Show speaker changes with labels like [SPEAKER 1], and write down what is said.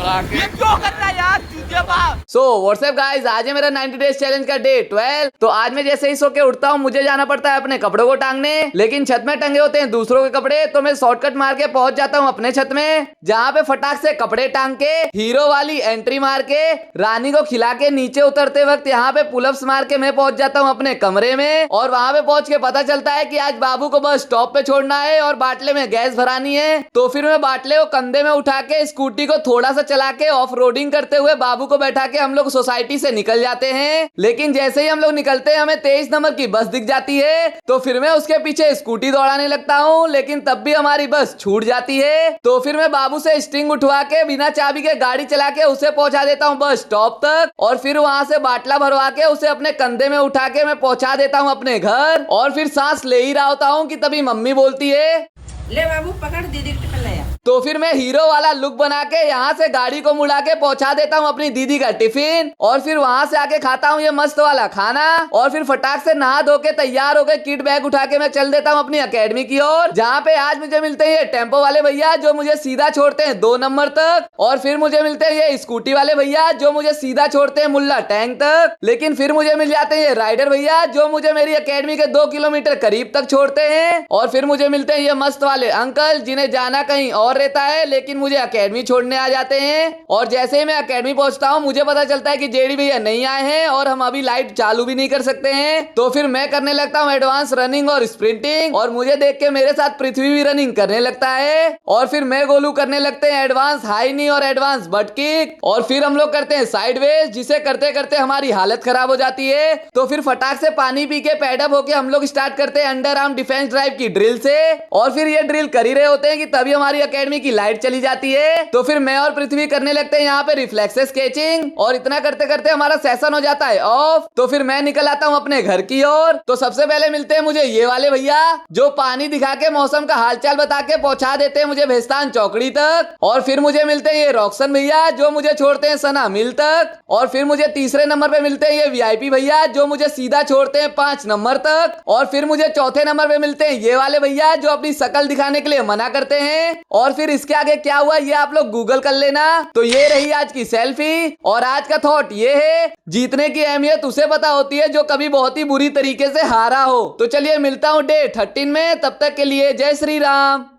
[SPEAKER 1] ये क्यों कर रहा है यार चूतिया बाप।
[SPEAKER 2] सो व्हाट्सएप गाइस, आज है मेरा 90 डेज चैलेंज का डे 12। तो आज मैं जैसे ही सो के उठता हूँ मुझे जाना पड़ता है अपने कपड़ों को टांगने, लेकिन छत में टंगे होते हैं दूसरों के कपड़े, तो मैं शॉर्टकट मार के पहुंच जाता हूँ अपने छत में, जहाँ पे फटाक से कपड़े टांग के हीरो वाली एंट्री मार के रानी को खिला के नीचे उतरते वक्त यहाँ पे पुलअप्स मार के मैं पहुंच जाता हूँ अपने कमरे में। और वहां पे पहुंच के पता चलता है कि आज बाबू को बस स्टॉप पे छोड़ना है और बाटले में गैस भरानी है। तो फिर मैं बाटले को कंधे में उठा के स्कूटी को थोड़ा सा चला के ऑफ रोडिंग करते हुए बाबू को बैठा के हम लोग सोसाइटी से निकल जाते हैं। लेकिन जैसे ही हम लोग निकलते हैं हमें 23 नंबर की बस दिख जाती है, तो फिर मैं उसके पीछे स्कूटी दौड़ाने लगता हूँ, लेकिन तब भी हमारी बस छूट जाती है। तो फिर मैं बाबू से स्टिंग उठवा के बिना चाबी के गाड़ी चला के उसे पहुंचा देता हूँ बस स्टॉप तक, और फिर वहां से बाटला भरवा के उसे अपने कंधे में उठा के मैं पहुंचा देता हूँ अपने घर। और फिर सांस ले ही रहा होता हूँ कि तभी मम्मी बोलती है,
[SPEAKER 3] ले बाबू पकड़ दीदी के टिफिन ले आ।
[SPEAKER 2] तो फिर मैं हीरो वाला लुक बना के यहाँ से गाड़ी को मुड़ा के पहुंचा देता हूँ अपनी दीदी का टिफिन, और फिर वहां से आके खाता हूँ ये मस्त वाला खाना, और फिर फटाक से नहा धो के तैयार होके किट बैग उठा के मैं चल देता हूँ अपनी एकेडमी की ओर, जहाँ पे आज मुझे मिलते हैं ये टेम्पो वाले भैया जो मुझे सीधा छोड़ते हैं 2 नंबर तक, और फिर मुझे मिलते हैं ये स्कूटी वाले भैया जो मुझे सीधा छोड़ते हैं मुल्ला टैंक तक। लेकिन फिर मुझे मिल जाते हैं ये राइडर भैया जो मुझे मेरी एकेडमी के 2 किलोमीटर करीब तक छोड़ते हैं, और फिर मुझे मिलते हैं ये मस्त वाले अंकल जिन्हें जाना कहीं और रहता है लेकिन मुझे एकेडमी छोड़ने आ जाते हैं। और जैसे ही मैं एकेडमी पहुंचता हूं मुझे पता चलता है कि जेडी भैया नहीं आए हैं और हम अभी लाइट चालू भी नहीं कर सकते हैं। तो फिर मैं करने लगता हूं एडवांस रनिंग और स्प्रिंटिंग, और मुझे देख के मेरे साथ पृथ्वी भी रनिंग करने लगता है, और फिर मैं गोलू करने लगते हैं एडवांस हाई नी और एडवांस बट किक, और फिर हम लोग करते हैं साइडवेज, जिसे करते करते हमारी हालत खराब हो जाती है। तो फिर फटाक से पानी पी के पैडअप होके हम लोग स्टार्ट करते हैं अंडर आर्म डिफेंस ड्राइव की ड्रिल से, और फिर ये ड्रिल कर ही रहे होते हैं कि तभी हमारी एकेडमी की लाइट चली जाती है। तो फिर मैं और पृथ्वी करने लगते हैं यहाँ पे रिफ्लेक्स स्केचिंग, और इतना करते करते हमारा सेशन हो जाता है ऑफ। तो फिर मैं निकल आता हूँ अपने घर की ओर। तो सबसे पहले मिलते हैं मुझे ये वाले भैया जो पानी दिखा के मौसम का हालचाल बता के पहुंचा देते हैं मुझे भेस्तान चौकड़ी तक, और फिर मुझे मिलते हैं ये रॉक्सन भैया जो मुझे छोड़ते हैं सना मिल तक, और फिर मुझे तीसरे नंबर पे मिलते हैं ये वीआईपी भैया जो मुझे सीधा छोड़ते हैं 5 नंबर तक, और फिर मुझे चौथे नंबर पे मिलते हैं ये वाले भैया जो अपनी शकल दिखाने के लिए मना करते हैं। और फिर इसके आगे क्या हुआ ये आप लोग गूगल कर लेना। तो ये रही आज की सेल्फी, और आज का थॉट ये है, जीतने की अहमियत उसे पता होती है जो कभी बहुत ही बुरी तरीके से हारा हो। तो चलिए मिलता हूँ डे 13 में, तब तक के लिए जय श्री राम।